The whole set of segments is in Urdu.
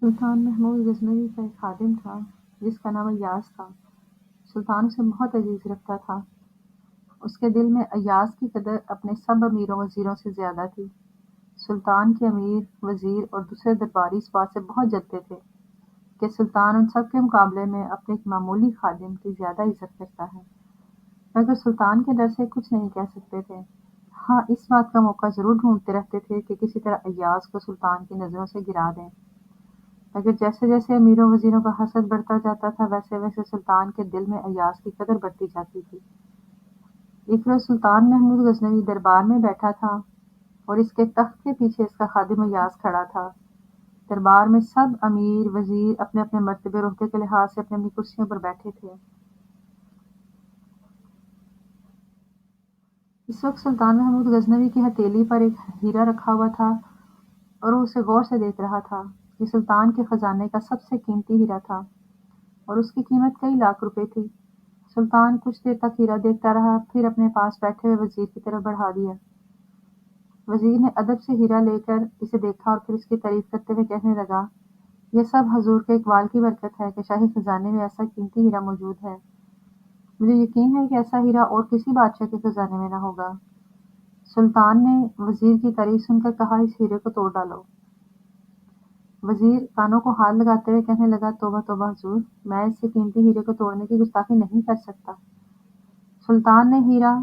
سلطان محمود غزنوی کا ایک خادم تھا جس کا نام ایاز تھا۔ سلطان اسے بہت عزیز رکھتا تھا۔ اس کے دل میں ایاز کی قدر اپنے سب امیروں وزیروں سے زیادہ تھی۔ سلطان کے امیر، وزیر اور دوسرے درباری اس بات سے بہت جلتے تھے کہ سلطان ان سب کے مقابلے میں اپنے ایک معمولی خادم کی زیادہ عزت کرتا ہے، مگر سلطان کے ڈر سے کچھ نہیں کہہ سکتے تھے۔ ہاں، اس بات کا موقع ضرور ڈھونڈتے رہتے تھے کہ کسی طرح ایاز کو سلطان کی نظروں سے گرا دیں، مگر جیسے جیسے امیروں وزیروں کا حسد بڑھتا جاتا تھا ویسے ویسے سلطان کے دل میں ایاز کی قدر بڑھتی جاتی تھی۔ ایک روز سلطان محمود غزنوی دربار میں بیٹھا تھا اور اس کے تخت کے پیچھے اس کا خادم ایاز کھڑا تھا۔ دربار میں سب امیر وزیر اپنے اپنے مرتبے اور عہدے کے لحاظ سے اپنی اپنی کرسیوں پر بیٹھے تھے۔ اس وقت سلطان محمود غزنوی کی ہتھیلی پر ایک ہیرا رکھا ہوا تھا اور وہ اسے غور سے دیکھ رہا تھا۔ یہ سلطان کے خزانے کا سب سے قیمتی ہیرا تھا اور اس کی قیمت کئی لاکھ روپے تھی۔ سلطان کچھ دیر تک ہیرا دیکھتا رہا، پھر اپنے پاس بیٹھے ہوئے وزیر کی طرف بڑھا دیا۔ وزیر نے ادب سے ہیرا لے کر اسے دیکھا اور پھر اس کی تعریف کرتے ہوئے کہنے لگا، یہ سب حضور کے اقبال کی برکت ہے کہ شاہی خزانے میں ایسا قیمتی ہیرا موجود ہے۔ مجھے یقین ہے کہ ایسا ہیرا اور کسی بادشاہ کے خزانے میں نہ ہوگا۔ سلطان نے وزیر کی تعریف سن کر کہا، اس ہیرے کو توڑ ڈالو۔ وزیر کانوں کو ہاتھ لگاتے ہوئے کہنے لگا، توبہ توبہ حضور، میں اس سے قیمتی ہیرے کو توڑنے کی گستاخی نہیں کر سکتا۔ سلطان نے ہیرا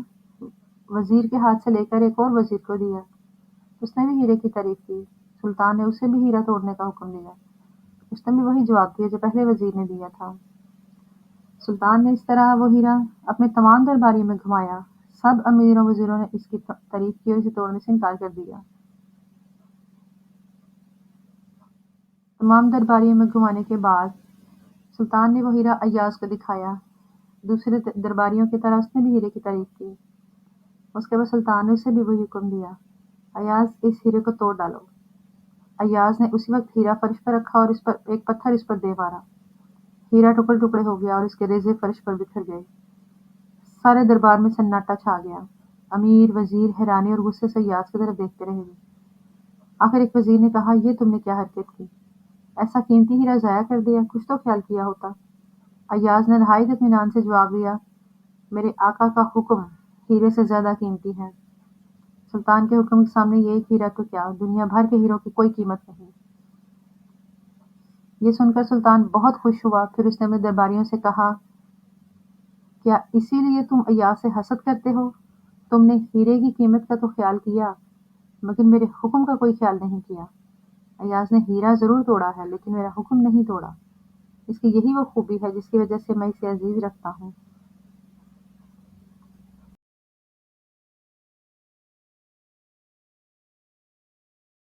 وزیر کے ہاتھ سے لے کر ایک اور وزیر کو دیا۔ اس نے بھی ہیرے کی تعریف کی۔ سلطان نے اسے بھی ہیرا توڑنے کا حکم دیا۔ اس نے بھی وہی جواب دیا جو پہلے وزیر نے دیا تھا۔ سلطان نے اس طرح وہ ہیرا اپنے تمام درباریوں میں گھمایا۔ سب امیروں وزیروں نے اس کی تعریف کی اور اسے توڑنے سے انکار کر دیا۔ تمام درباریوں میں گھمانے کے بعد سلطان نے وہ ہیرا ایاز کو دکھایا۔ دوسرے درباریوں کی طرح اس نے بھی ہیرے کی تعریف کی۔ اس کے بعد سلطان نے اسے بھی وہی حکم دیا، ایاز، اس ہیرے کو توڑ ڈالو۔ ایاز نے اسی وقت ہیرا فرش پر رکھا اور اس پر ایک پتھر اس پر دے مارا۔ ہیرا ٹکڑے ٹکڑے ہو گیا اور اس کے ریزے فرش پر بکھر گئے۔ سارے دربار میں سناٹا چھا گیا۔ امیر وزیر حیرانی اور غصے سے ایاز کی طرف دیکھتے رہے۔ آخر ایک وزیر نے کہا، یہ تم نے کیا حرکت کی؟ ایسا قیمتی ہیرا ضائع کر دیا، کچھ تو خیال کیا ہوتا۔ ایاز نے نہایت اطمینان سے جواب دیا، میرے آقا کا حکم ہیرے سے زیادہ قیمتی ہے۔ سلطان کے حکم کے سامنے یہ ایک ہیرا تو کیا، دنیا بھر کے ہیروں کی کوئی قیمت نہیں۔ یہ سن کر سلطان بہت خوش ہوا۔ پھر اس نے اپنے درباریوں سے کہا، کیا اسی لیے تم ایاز سے حسد کرتے ہو؟ تم نے ہیرے کی قیمت کا تو خیال کیا مگر میرے حکم کا کوئی خیال نہیں کیا۔ ایاز نے ہیرا ضرور توڑا ہے لیکن میرا حکم نہیں توڑا۔ اس کی یہی وہ خوبی ہے جس کی وجہ سے میں اسے عزیز رکھتا ہوں۔